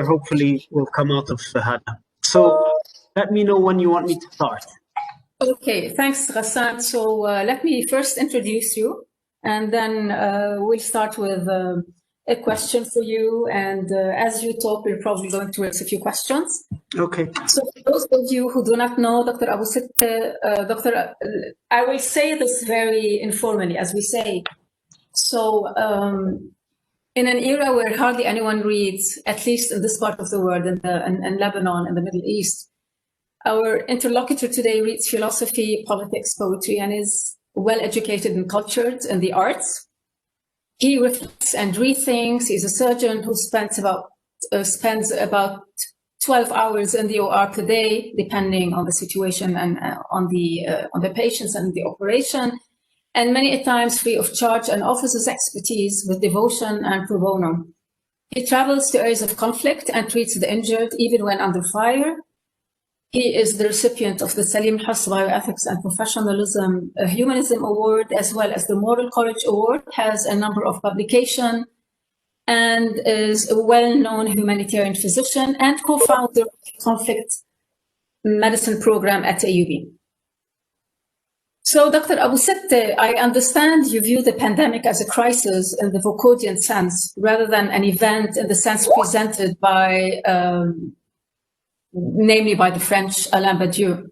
hopefully will come out of Shahada. So let me know when you want me to start. Okay, thanks, Ghassan. So let me first introduce you, and then we'll start with a question for you. And as you talk, we're probably going to raise a few questions. Okay. So for those of you who do not know Dr. Abu Sitte, I will say this very informally, as we say. So in an era where hardly anyone reads, at least in this part of the world, in Lebanon, in the Middle East, our interlocutor today reads philosophy, politics, poetry, and is well educated and cultured in the arts. He reflects and rethinks. He's a surgeon who spends about 12 hours in the OR per day, depending on the situation and on the patients and the operation, and many a times free of charge, and offers his expertise with devotion and pro bono. He travels to areas of conflict and treats the injured, even when under fire. He is the recipient of the Salim Hass Bioethics and Professionalism Humanism Award, as well as the Moral Courage Award, has a number of publications, and is a well-known humanitarian physician and co-founder of the conflict medicine program at AUB. So, Dr. Abu Sitte, I understand you view the pandemic as a crisis in the Foucauldian sense, rather than an event in the sense presented by namely by the French Alain Badiou.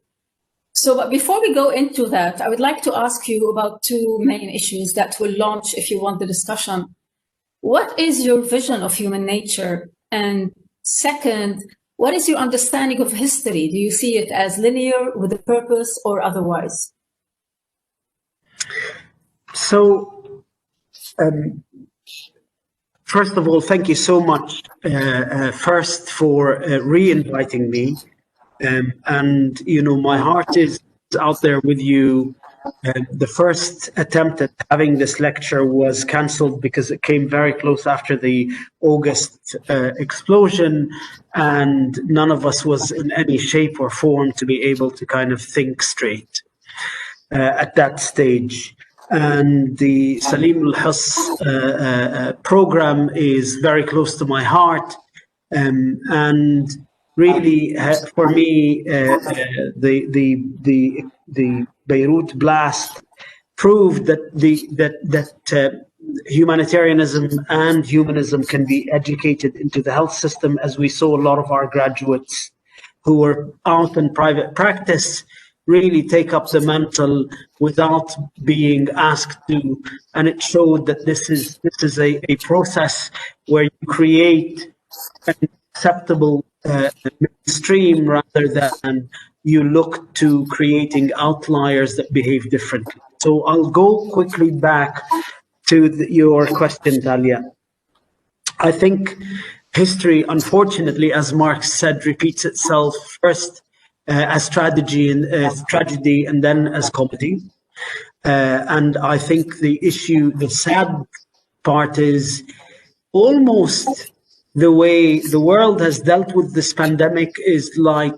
So but before we go into that, I would like to ask you about two main issues that will launch, if you want, the discussion. What is your vision of human nature? And second, what is your understanding of history? Do you see it as linear, with a purpose, or otherwise? So, first of all, thank you so much first for re-inviting me. And, you know, my heart is out there with you. The first attempt at having this lecture was cancelled because it came very close after the August explosion, and none of us was in any shape or form to be able to kind of think straight at that stage. And the Salim al-Hass program is very close to my heart, and really for me the Beirut blast proved that humanitarianism and humanism can be educated into the health system, as we saw a lot of our graduates who were out in private practice really take up the mantle without being asked to, and it showed that this is a process where you create an acceptable stream rather than you look to creating outliers that behave differently. So I'll go quickly back to your question, Talia. I think history, unfortunately, as Marx said, repeats itself first as tragedy and then as comedy. And I think the sad part is almost the way the world has dealt with this pandemic is like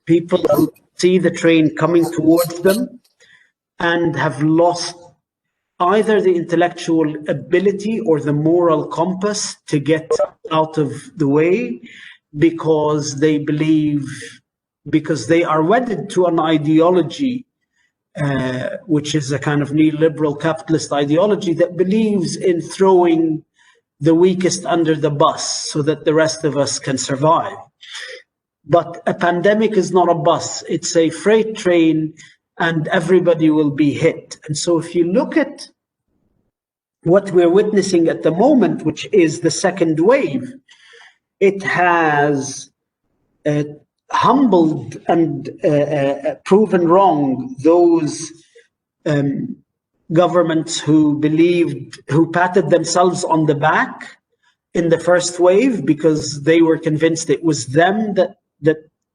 people who see the train coming towards them and have lost either the intellectual ability or the moral compass to get out of the way, because they believe, because they are wedded to an ideology, which is a kind of neoliberal capitalist ideology that believes in throwing the weakest under the bus so that the rest of us can survive. But a pandemic is not a bus, it's a freight train, and everybody will be hit. And so if you look at what we're witnessing at the moment, which is the second wave, it has humbled and proven wrong those governments who patted themselves on the back in the first wave because they were convinced it was them that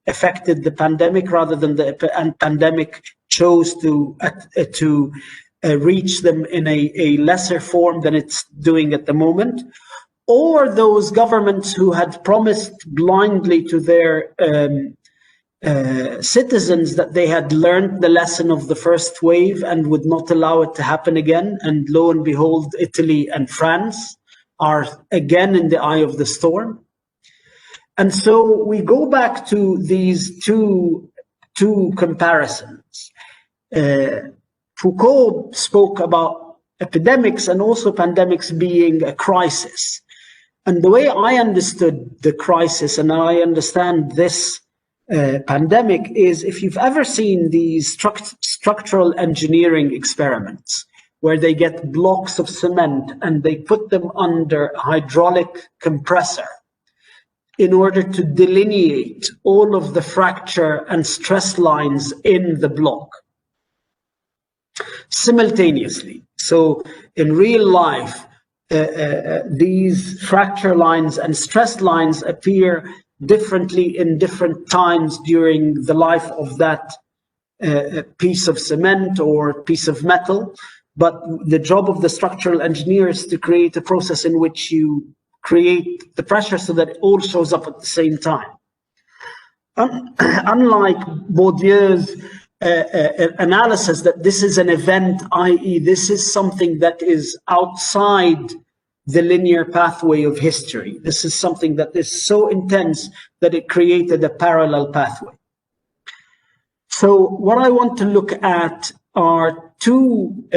affected the pandemic rather than the pandemic chose to reach them in a lesser form than it's doing at the moment. Or those governments who had promised blindly to their citizens that they had learned the lesson of the first wave and would not allow it to happen again. And lo and behold, Italy and France are again in the eye of the storm. And so we go back to these two comparisons. Foucault spoke about epidemics and also pandemics being a crisis. And the way I understood the crisis, and I understand this pandemic, is if you've ever seen these structural engineering experiments, where they get blocks of cement and they put them under a hydraulic compressor in order to delineate all of the fracture and stress lines in the block simultaneously. So in real life, these fracture lines and stress lines appear differently in different times during the life of that piece of cement or piece of metal. But the job of the structural engineer is to create a process in which you create the pressure so that it all shows up at the same time. Unlike Bourdieu's analysis that this is an event, i.e. this is something that is outside the linear pathway of history. This is something that is so intense that it created a parallel pathway. So what I want to look at are two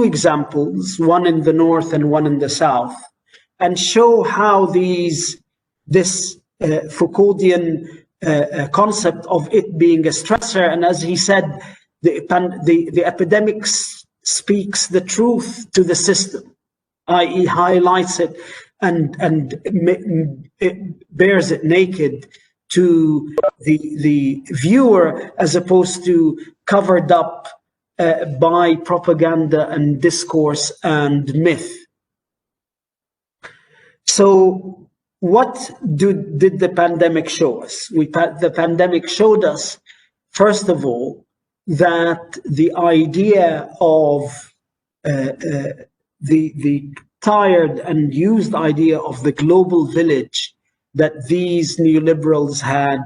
examples, one in the north and one in the south, and show how this Foucauldian concept of it being a stressor, and as he said, the epidemic speaks the truth to the system, i.e. highlights it and it bears it naked to the viewer, as opposed to covered up by propaganda and discourse and myth. So what did the pandemic show us? The pandemic showed us, first of all, that the idea of the tired and used idea of the global village that these neoliberals had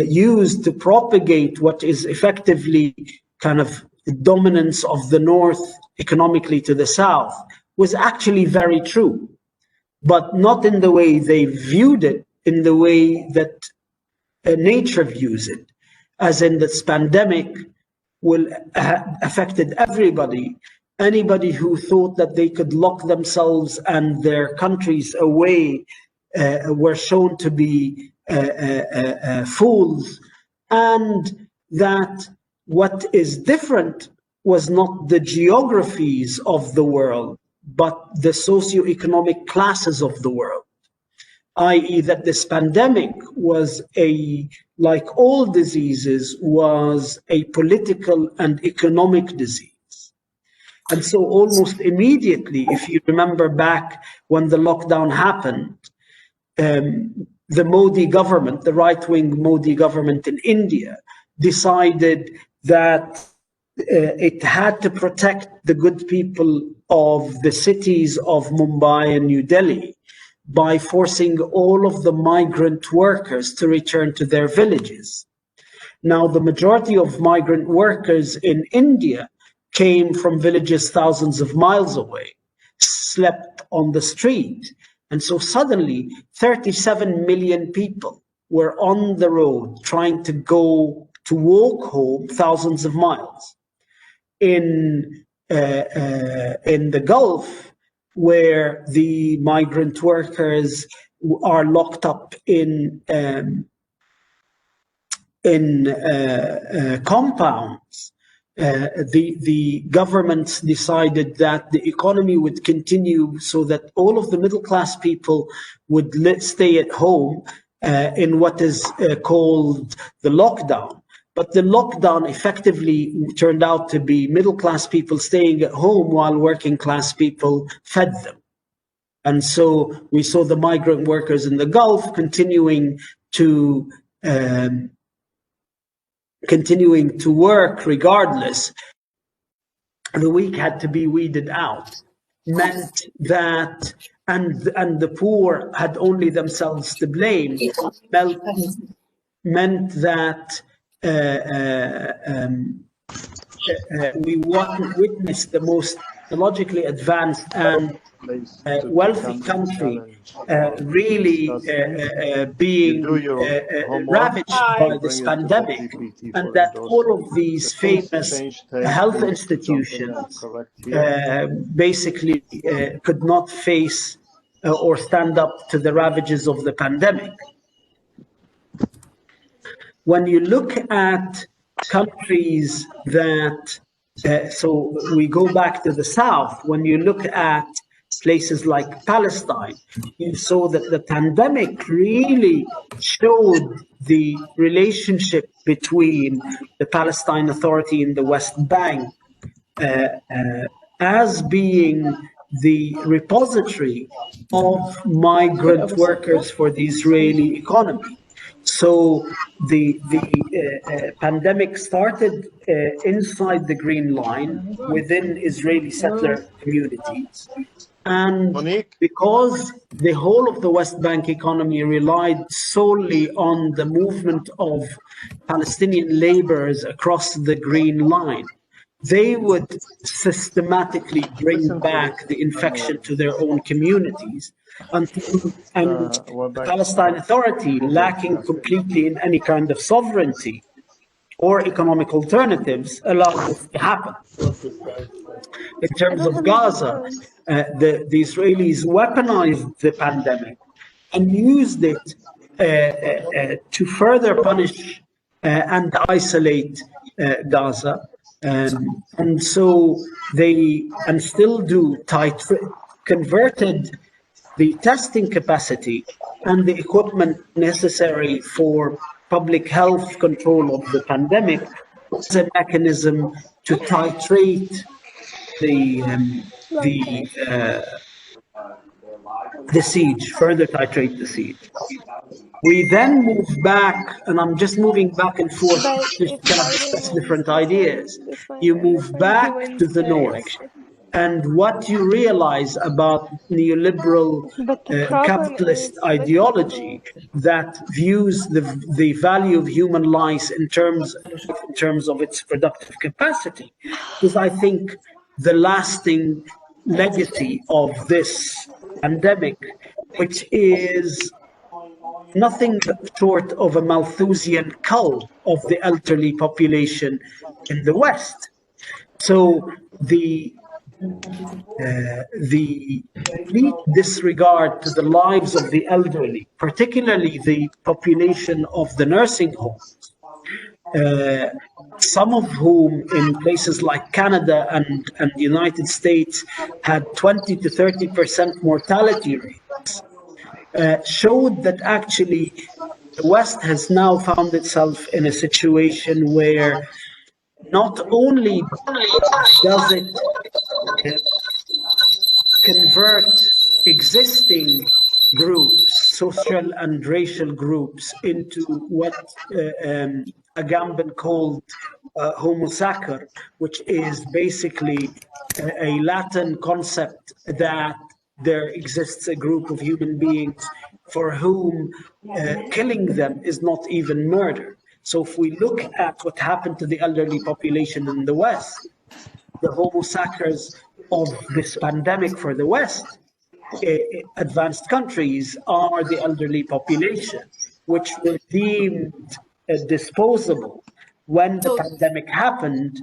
used to propagate what is effectively kind of the dominance of the North economically to the South was actually very true, but not in the way they viewed it, in the way that nature views it, as in this pandemic will affected everybody. Anybody who thought that they could lock themselves and their countries away were shown to be fools, and that what is different was not the geographies of the world, but the socioeconomic classes of the world, i.e. that this pandemic was like all diseases, was a political and economic disease. And so almost immediately, if you remember back when the lockdown happened, the Modi government, the right-wing Modi government in India, decided that it had to protect the good people of the cities of Mumbai and New Delhi by forcing all of the migrant workers to return to their villages. Now, the majority of migrant workers in India came from villages thousands of miles away, slept on the street. And so suddenly 37 million people were on the road trying to walk home thousands of miles. In the Gulf, where the migrant workers are locked up in compounds, the governments decided that the economy would continue so that all of the middle class people would stay at home in what is called the lockdown. But the lockdown effectively turned out to be middle class people staying at home while working class people fed them. And so we saw the migrant workers in the Gulf continuing to work regardless. The weak had to be weeded out, meant that, and the poor had only themselves to blame, meant that we witnessed the most technologically advanced and wealthy country really being ravaged by this pandemic, and that all of these famous health institutions basically could not face or stand up to the ravages of the pandemic. When you look at countries that, so we go back to the south, when you look at places like Palestine, you saw that the pandemic really showed the relationship between the Palestine Authority and the West Bank as being the repository of migrant workers for the Israeli economy. So the pandemic started inside the Green Line within Israeli settler communities. And because the whole of the West Bank economy relied solely on the movement of Palestinian laborers across the Green Line, they would systematically bring back the infection to their own communities. And the Palestine Authority, lacking completely in any kind of sovereignty or economic alternatives, allowed this to happen. In terms of Gaza, the Israelis weaponized the pandemic and used it to further punish and isolate Gaza. And so they, and still do, converted the testing capacity and the equipment necessary for public health control of the pandemic as a mechanism to titrate the siege, further titrate the siege. We then move back, and I'm just moving back and forth to kind of discuss different ideas. You move back to the north, and what you realize about neoliberal capitalist ideology that views the value of human life in terms of its productive capacity is, I think, the lasting legacy of this pandemic, which is nothing short of a Malthusian cull of the elderly population in the West. So the complete disregard to the lives of the elderly, particularly the population of the nursing homes, some of whom in places like Canada and the United States had 20 to 30% mortality rates, showed that actually the West has now found itself in a situation where not only does it convert existing groups, social and racial groups, into what Agamben called homo sacer, which is basically a Latin concept that there exists a group of human beings for whom killing them is not even murder. So if we look at what happened to the elderly population in the West, the homo sacers of this pandemic for the West, advanced countries, are the elderly population, which were deemed disposable when the pandemic happened,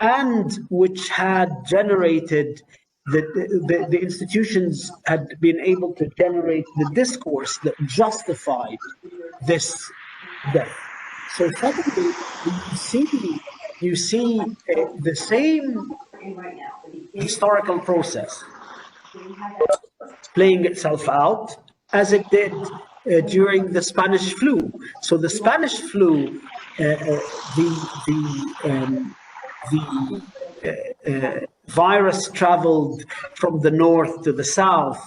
and which had generated the institutions had been able to generate the discourse that justified this death. So suddenly you see the same historical process playing itself out as it did during the Spanish flu. So the Spanish flu, the virus traveled from the north to the south,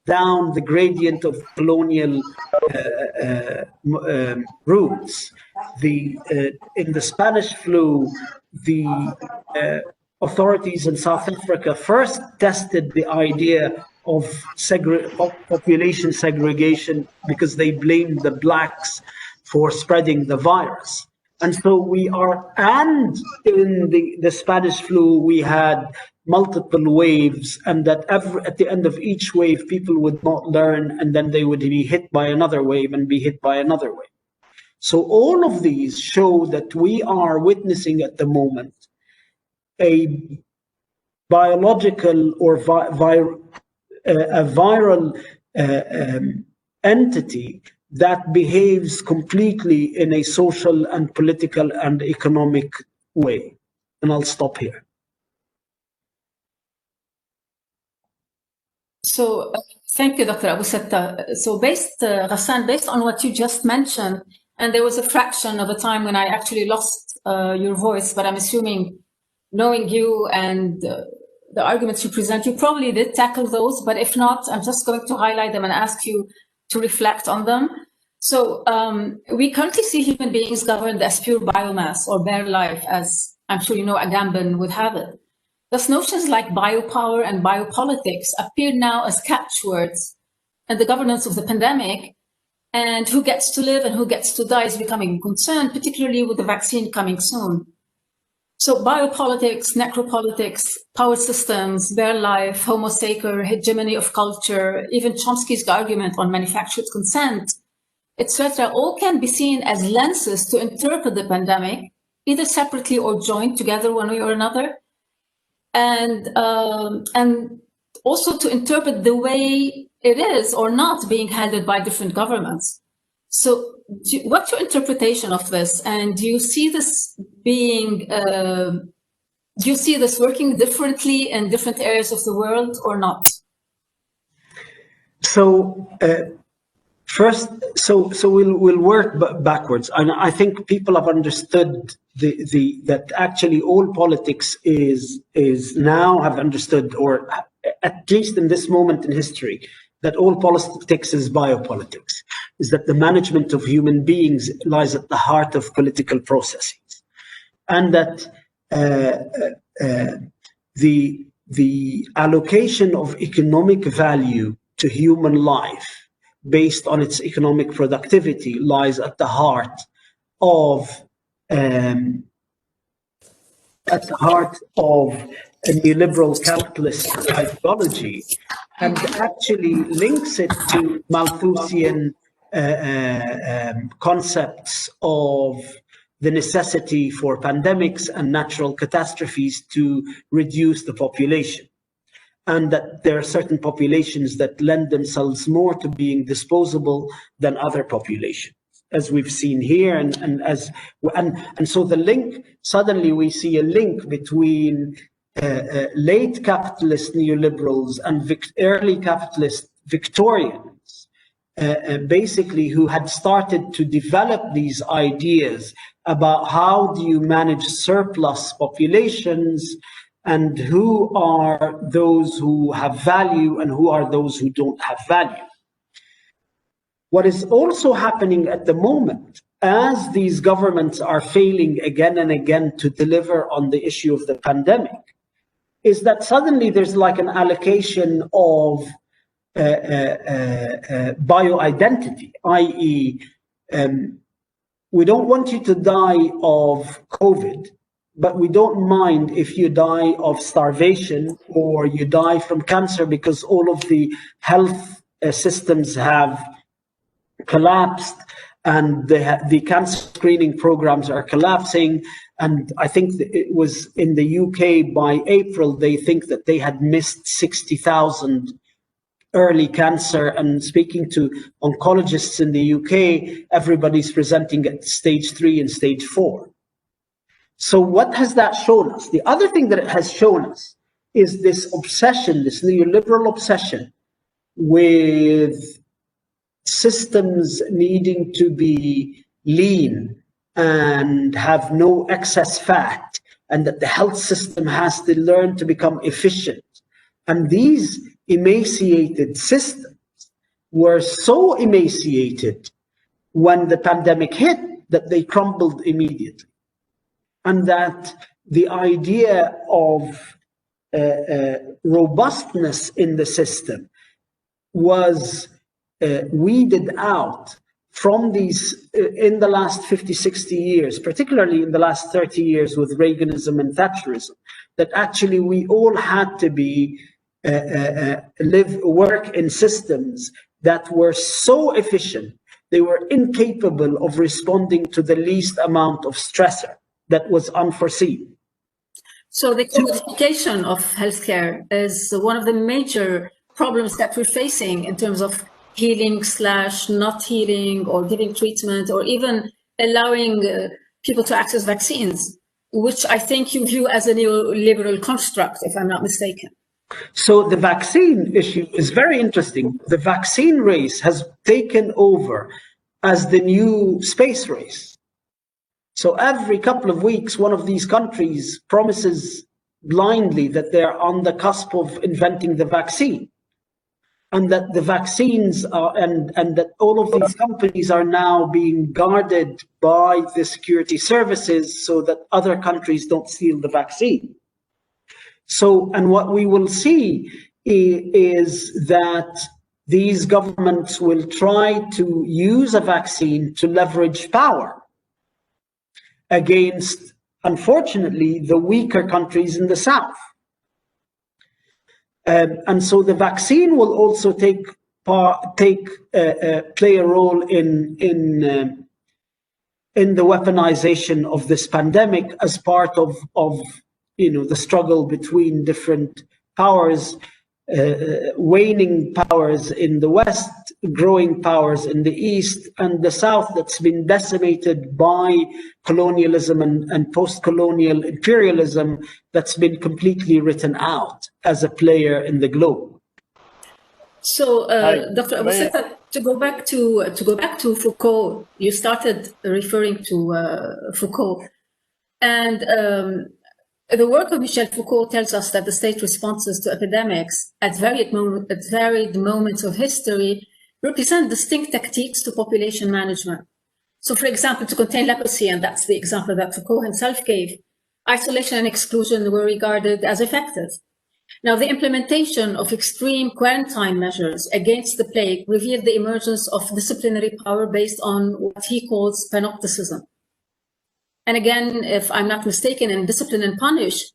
down the gradient of colonial routes. In the Spanish flu, the authorities in South Africa first tested the idea of population segregation because they blamed the blacks for spreading the virus. And so we are, and in the Spanish flu, we had multiple waves, and that at the end of each wave, people would not learn, and then they would be hit by another wave and be hit by another wave. So all of these show that we are witnessing at the moment a biological or a viral entity that behaves completely in a social and political and economic way. And I'll stop here. So thank you, Dr. Abu Satta. So Ghassan, based on what you just mentioned, and there was a fraction of a time when I actually lost your voice, but I'm assuming, knowing you and the arguments you present, you probably did tackle those, but if not, I'm just going to highlight them and ask you to reflect on them. So we currently see human beings governed as pure biomass or bare life, as I'm sure you know Agamben would have it. Thus, notions like biopower and biopolitics appear now as catchwords in the governance of the pandemic, and who gets to live and who gets to die is becoming a concern, particularly with the vaccine coming soon. So biopolitics, necropolitics, power systems, bare life, homo sacer, hegemony of culture, even Chomsky's argument on manufactured consent, etc., all can be seen as lenses to interpret the pandemic, either separately or joined together one way or another, and also to interpret the way it is or not being handled by different governments. So what's your interpretation of this? And do you see this being, do you see this working differently in different areas of the world or not? So first, so we'll work backwards. And I think people have understood that actually all politics is now have understood, or at least in this moment in history, that all politics is biopolitics, is that the management of human beings lies at the heart of political processes, and that the allocation of economic value to human life based on its economic productivity lies at the heart of a neoliberal capitalist ideology, and actually links it to Malthusian concepts of the necessity for pandemics and natural catastrophes to reduce the population, and that there are certain populations that lend themselves more to being disposable than other populations, as we've seen here, and so the link, suddenly we see a link between late capitalist neoliberals and early capitalist Victorians, basically, who had started to develop these ideas about how do you manage surplus populations, and who are those who have value and who are those who don't have value. What is also happening at the moment, as these governments are failing again and again to deliver on the issue of the pandemic, is that suddenly there's like an allocation of bioidentity, i.e., we don't want you to die of COVID, but we don't mind if you die of starvation or you die from cancer, because all of the health systems have collapsed and the cancer screening programs are collapsing. And I think it was in the UK by April, they think that they had missed 60,000 early cancer. And speaking to oncologists in the UK, everybody's presenting at stage 3 and stage 4. So what has that shown us? The other thing that it has shown us is this obsession, this neoliberal obsession with systems needing to be lean and have no excess fat, and that the health system has to learn to become efficient. And these emaciated systems were so emaciated when the pandemic hit that they crumbled immediately. And that the idea of robustness in the system was weeded out from these, in the last 50, 60 years, particularly in the last 30 years with Reaganism and Thatcherism, that actually we all had to be work in systems that were so efficient, they were incapable of responding to the least amount of stressor that was unforeseen. So the commodification of healthcare is one of the major problems that we're facing in terms of healing / not healing, or giving treatment, or even allowing people to access vaccines, which I think you view as a neoliberal construct, if I'm not mistaken. So the vaccine issue is very interesting. The vaccine race has taken over as the new space race. So every couple of weeks, one of these countries promises blindly that they're on the cusp of inventing the vaccine, and that the vaccines are, and that all of these companies are now being guarded by the security services so that other countries don't steal the vaccine. So, and what we will see is that these governments will try to use a vaccine to leverage power against, unfortunately, the weaker countries in the South. And so the vaccine will also play a role in the weaponization of this pandemic as part of the struggle between different powers, waning powers in the West, growing powers in the East, and the South that's been decimated by colonialism and post-colonial imperialism that's been completely written out as a player in the globe. So, Dr. Abu Sita, to go back to Foucault, you started referring to Foucault, and the work of Michel Foucault tells us that the state responses to epidemics at varied moments of history represent distinct tactics to population management. So, for example, to contain leprosy, and that's the example that Foucault himself gave, isolation and exclusion were regarded as effective. Now, the implementation of extreme quarantine measures against the plague revealed the emergence of disciplinary power based on what he calls panopticism. And again, if I'm not mistaken, in Discipline and Punish,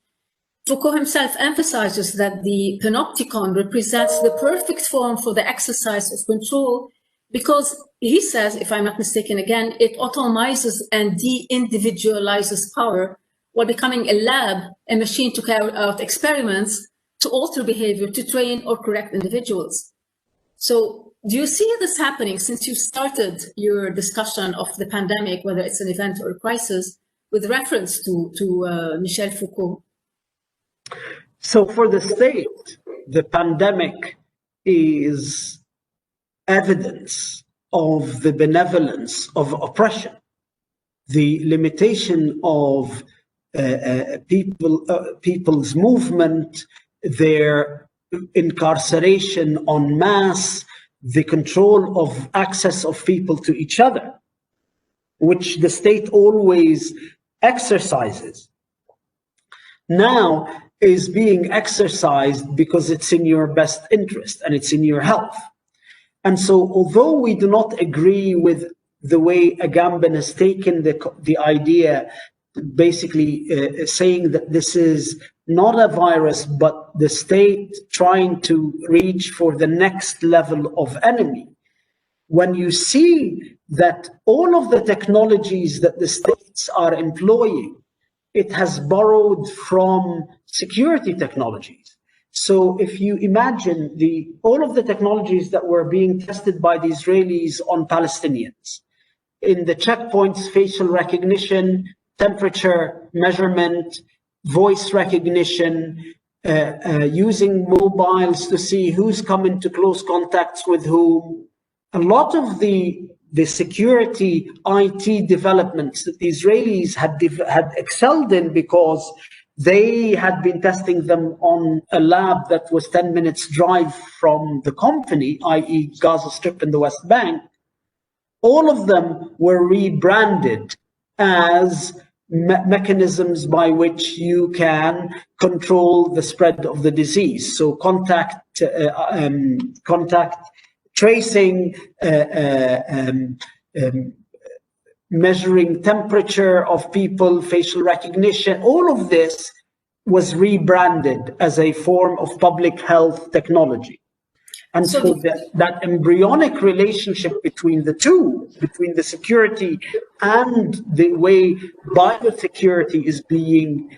Foucault himself emphasizes that the panopticon represents the perfect form for the exercise of control, because he says, if I'm not mistaken again, it automizes and de-individualizes power while becoming a lab, a machine to carry out experiments, to alter behavior, to train or correct individuals. So do you see this happening since you started your discussion of the pandemic, whether it's an event or a crisis, with reference to Michel Foucault? So for the state, the pandemic is evidence of the benevolence of oppression, the limitation of people's movement, their incarceration en masse, the control of access of people to each other, which the state always exercises, now is being exercised because it's in your best interest and it's in your health. And so, although we do not agree with the way Agamben has taken the idea, basically saying that this is not a virus, but the state trying to reach for the next level of enemy, when you see that all of the technologies that the states are employing, it has borrowed from security technologies. So if you imagine all of the technologies that were being tested by the Israelis on Palestinians, in the checkpoints, facial recognition, temperature measurement, voice recognition, using mobiles to see who's come into close contacts with whom. A lot of the security IT developments that the Israelis had excelled in, because they had been testing them on a lab that was 10 minutes drive from the company, i.e. Gaza Strip and the West Bank, all of them were rebranded as mechanisms by which you can control the spread of the disease. So contact tracing, measuring temperature of people, facial recognition, all of this was rebranded as a form of public health technology. And so that embryonic relationship between the two, between the security and the way biosecurity is being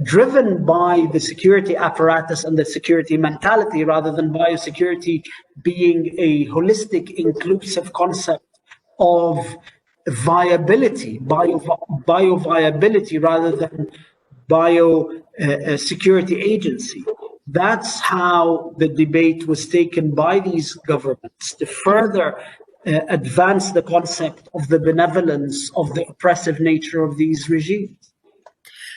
driven by the security apparatus and the security mentality, rather than biosecurity being a holistic, inclusive concept of viability, bio-viability, rather than biosecurity agency. That's how the debate was taken by these governments to further advance the concept of the benevolence of the oppressive nature of these regimes.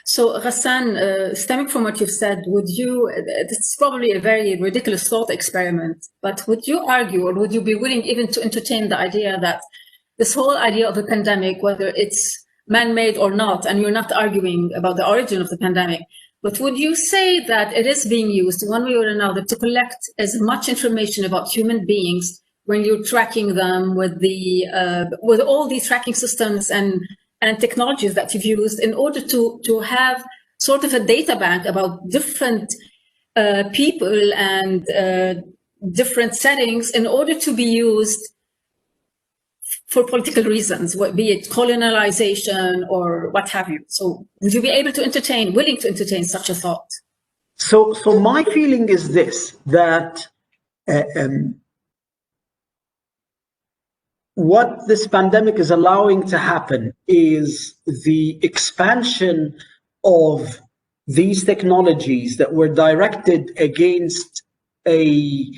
So, Ghassan, stemming from what you've said, it's probably a very ridiculous thought experiment, but would you argue, or would you be willing even to entertain the idea that this whole idea of a pandemic, whether it's man-made or not, and you're not arguing about the origin of the pandemic, but would you say that it is being used one way or another to collect as much information about human beings when you're tracking them with with all these tracking systems and technologies that you've used, in order to have sort of a data bank about different people and different settings, in order to be used for political reasons, be it colonialization or what have you? So would you be willing to entertain such a thought? So my feeling is this, that what this pandemic is allowing to happen is the expansion of these technologies that were directed against a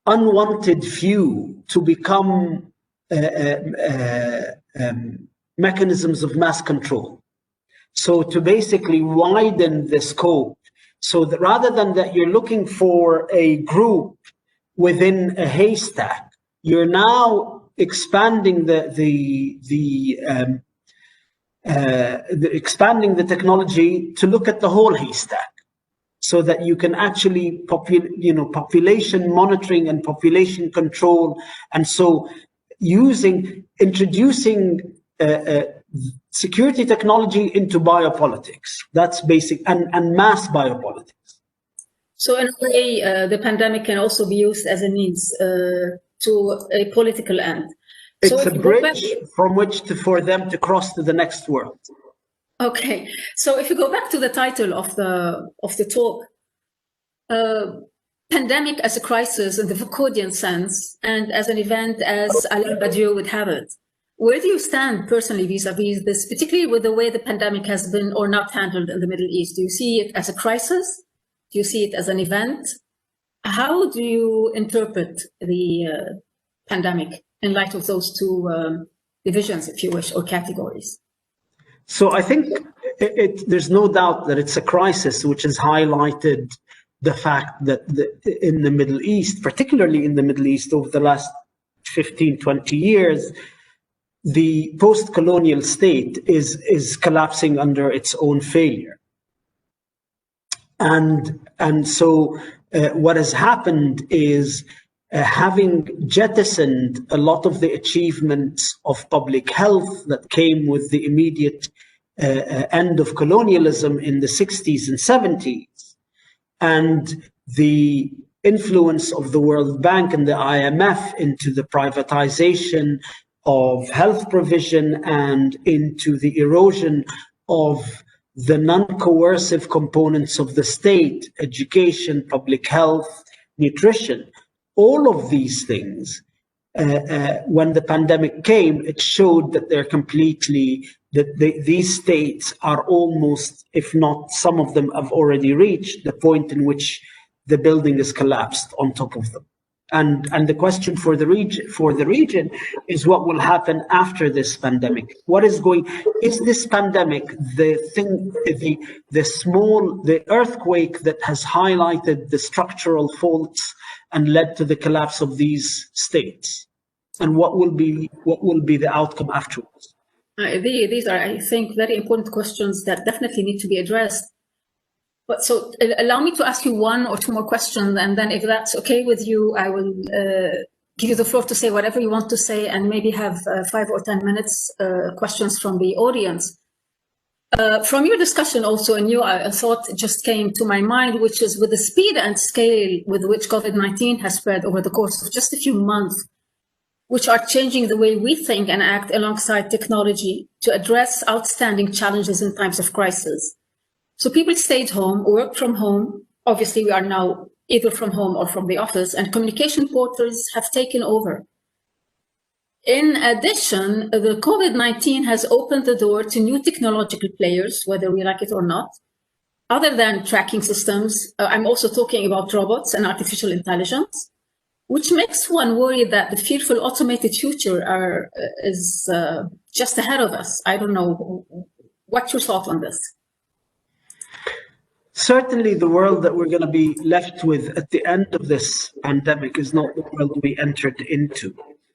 unwanted few to become mechanisms of mass control. So to basically widen the scope, so that rather than that you're looking for a group within a haystack, you're now expanding expanding the technology to look at the whole haystack, so that you can actually population monitoring and population control, and so introducing security technology into biopolitics. That's basic, and mass biopolitics. So in a way, the pandemic can also be used as a means to a political end. It's a bridge from which for them to cross to the next world. Okay, so if you go back to the title of the talk, pandemic as a crisis in the Foucauldian sense, and as an event as Alain Badiou would have it, where do you stand personally vis-a-vis this, particularly with the way the pandemic has been or not handled in the Middle East? Do you see it as a crisis? Do you see it as an event? How do you interpret the pandemic in light of those two divisions, if you wish, or categories? So I think there's no doubt that it's a crisis which has highlighted the fact that in the Middle East, particularly in the Middle East over the last 15, 20 years, the post-colonial state is collapsing under its own failure. And so what has happened is, having jettisoned a lot of the achievements of public health that came with the immediate end of colonialism in the 60s and 70s, and the influence of the World Bank and the IMF into the privatization of health provision and into the erosion of the non-coercive components of the state, education, public health, nutrition, all of these things, when the pandemic came, it showed that these states are almost, if not some of them have already reached the point in which the building is collapsed on top of them. And the question for the region is what will happen after this pandemic? Is this pandemic the earthquake that has highlighted the structural faults and led to the collapse of these states? And what will be the outcome afterwards? These are, I think, very important questions that definitely need to be addressed. But so allow me to ask you one or two more questions, and then if that's okay with you, I will give you the floor to say whatever you want to say, and maybe have 5 or 10 minutes questions from the audience. From your discussion also, and a thought just came to my mind, which is with the speed and scale with which COVID-19 has spread over the course of just a few months, which are changing the way we think and act alongside technology to address outstanding challenges in times of crisis. So people stayed home, worked from home. Obviously, we are now either from home or from the office, and communication portals have taken over. In addition, the COVID-19 has opened the door to new technological players, whether we like it or not. Other than tracking systems, I'm also talking about robots and artificial intelligence, which makes one worry that the fearful automated future is just ahead of us. I don't know. What's your thought on this? Certainly, the world that we're going to be left with at the end of this pandemic is not the world we entered into.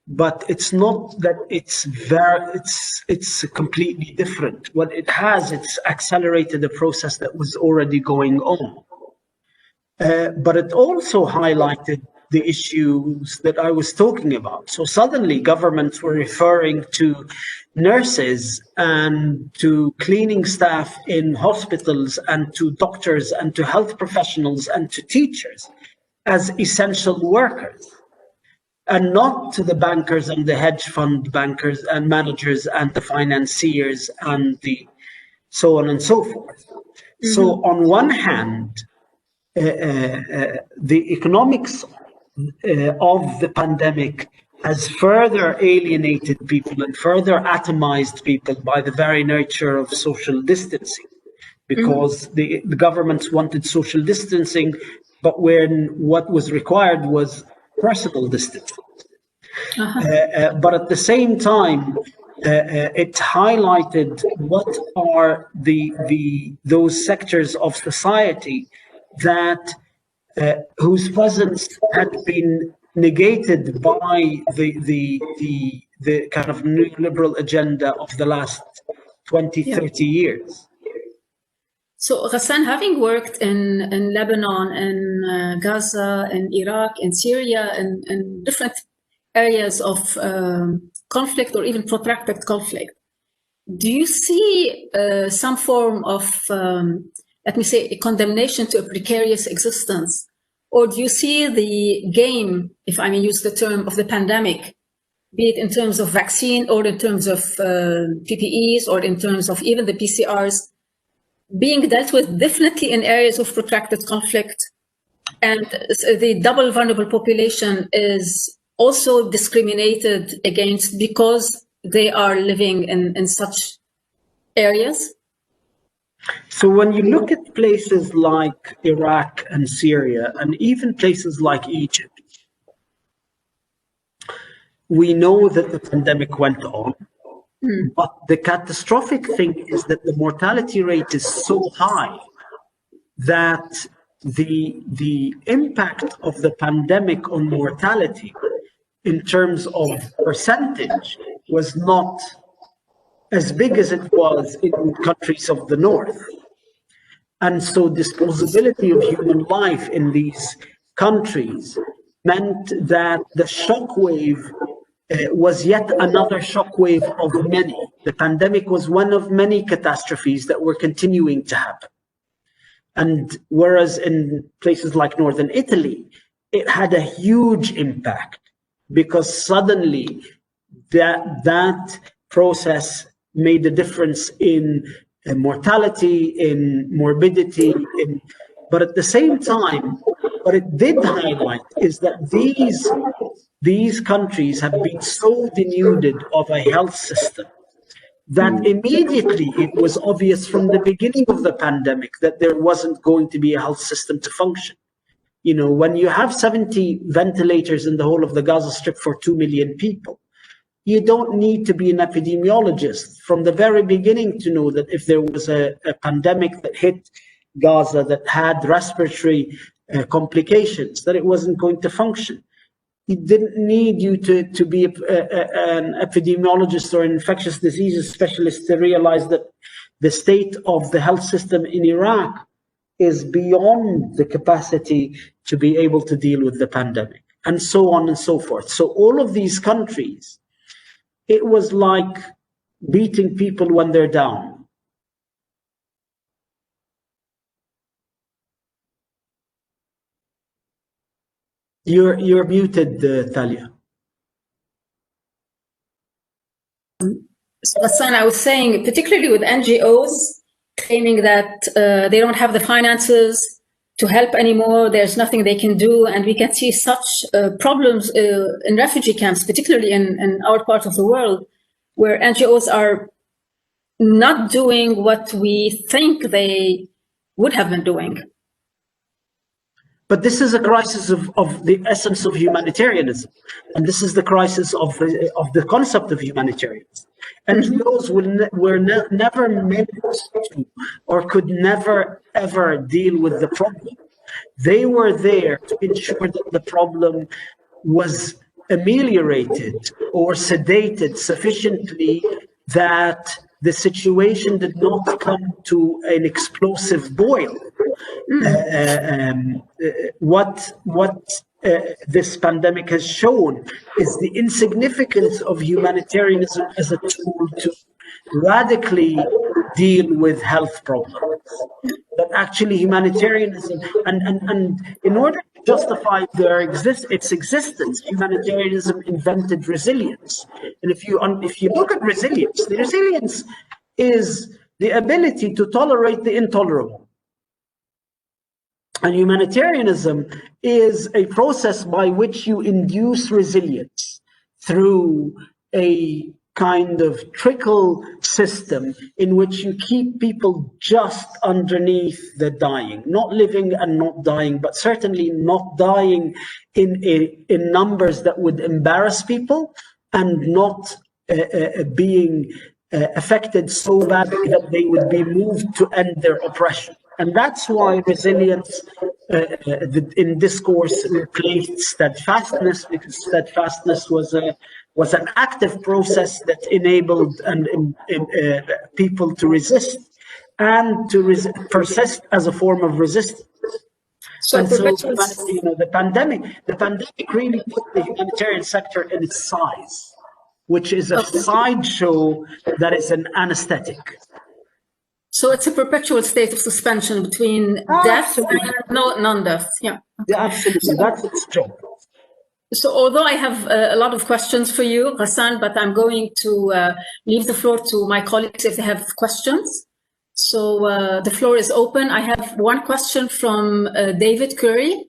But it's not that it's completely different. What it has, it's accelerated a process that was already going on. But it also highlighted the issues that I was talking about. So suddenly governments were referring to nurses and to cleaning staff in hospitals and to doctors and to health professionals and to teachers as essential workers, and not to the bankers and the hedge fund bankers and managers and the financiers and the so on and so forth. Mm-hmm. So on one hand, the economics of the pandemic has further alienated people and further atomized people by the very nature of social distancing, because the governments wanted social distancing, but when what was required was personal distancing. But at the same time, it highlighted what are those sectors of society that whose presence had been negated by the kind of neoliberal agenda of the last 20, 30 years. So, Ghassan, having worked in Lebanon, in Gaza, in Iraq, in Syria, and different areas of conflict or even protracted conflict, do you see some form of, let me say, a condemnation to a precarious existence? Or do you see the game, if I may use the term, of the pandemic, be it in terms of vaccine or in terms of PPEs or in terms of even the PCRs, being dealt with definitely in areas of protracted conflict, and the double vulnerable population is also discriminated against because they are living in such areas? So when you look at places like Iraq and Syria, and even places like Egypt, we know that the pandemic went on. But the catastrophic thing is that the mortality rate is so high that the impact of the pandemic on mortality in terms of percentage was not as big as it was in countries of the north. And so disposability of human life in these countries meant that the shockwave was yet another shockwave of many. The pandemic was one of many catastrophes that were continuing to happen. And whereas in places like northern Italy, it had a huge impact because suddenly that process made a difference in mortality, in morbidity, but at the same time, what it did highlight is that these countries have been so denuded of a health system that immediately it was obvious from the beginning of the pandemic that there wasn't going to be a health system to function. You know, when you have 70 ventilators in the whole of the Gaza Strip for 2 million people, you don't need to be an epidemiologist from the very beginning to know that if there was a pandemic that hit Gaza that had respiratory complications, that it wasn't going to function. It didn't need you to be an epidemiologist or an infectious diseases specialist to realize that the state of the health system in Iraq is beyond the capacity to be able to deal with the pandemic. and so on and so forth. So all of these countries, it was like beating people when they're down. You're muted, Talia. So Hassan, I was saying, particularly with NGOs claiming that they don't have the finances to help anymore, there's nothing they can do, and we can see such problems in refugee camps, particularly in our part of the world, where NGOs are not doing what we think they would have been doing. But this is a crisis of the essence of humanitarianism. And this is the crisis of the concept of humanitarianism. NGOs were never meant to, or could never, ever deal with the problem. They were there to ensure that the problem was ameliorated or sedated sufficiently that the situation did not come to an explosive boil. What this pandemic has shown is the insignificance of humanitarianism as a tool to radically deal with health problems. That actually humanitarianism, and in order to justify its existence, humanitarianism invented resilience. And if you look at resilience, the resilience is the ability to tolerate the intolerable. And humanitarianism is a process by which you induce resilience through a kind of trickle system in which you keep people just underneath the dying, not living and not dying, but certainly not dying in numbers that would embarrass people, and not being affected so badly that they would be moved to end their oppression. And that's why resilience in discourse replaced steadfastness, because steadfastness was an active process that enabled people to resist and to persist as a form of resistance. So, the pandemic really put the humanitarian sector in its size, which is a sideshow that is an anesthetic. So it's a perpetual state of suspension between death and non-death. Yeah, absolutely. That's its job. So although I have a lot of questions for you, Hassan, but I'm going to leave the floor to my colleagues if they have questions. So the floor is open. I have one question from David Curry.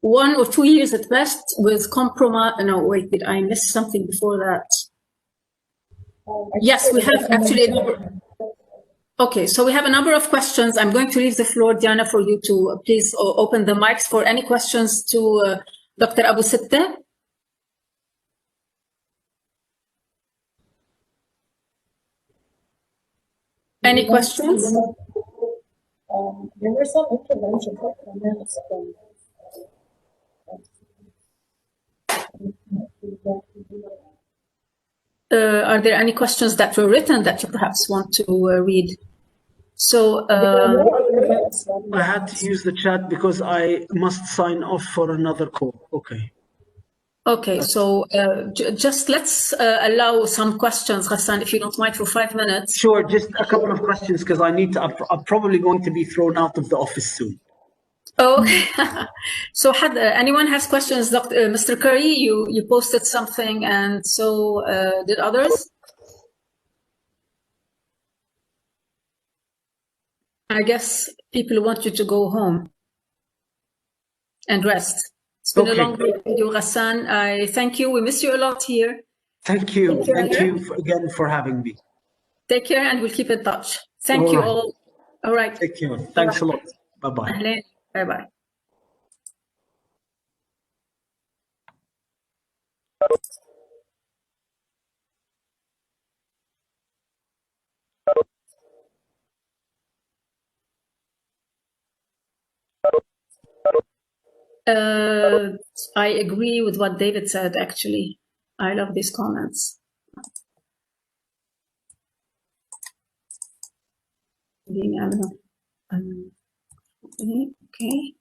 1 or 2 years at best with compromise. No, wait, did I miss something before that? Yes, we have actually. Okay, so we have a number of questions. I'm going to leave the floor, Diana, for you to please open the mics for any questions to Dr. Abu Sitta. Any questions? There were some interventions or comments from are there any questions that were written that you perhaps want to read? So I had to use the chat because I must sign off for another call. Okay. Okay, so just let's allow some questions, Hassan, if you don't mind, for 5 minutes. Sure, just a couple of questions because I need to. I'm probably going to be thrown out of the office soon. Okay. So anyone has questions? Mr. Curry, you posted something, and so did others. I guess people want you to go home and rest. It's been a long day with you, Hassan. I thank you. We miss you a lot here. Thank you. Thank you again for having me. Take care, and we'll keep in touch. Thank you all. All right. Take care. Thanks a lot. Bye-bye. Bye-bye. I agree with what David said, actually. I love these comments. Okay.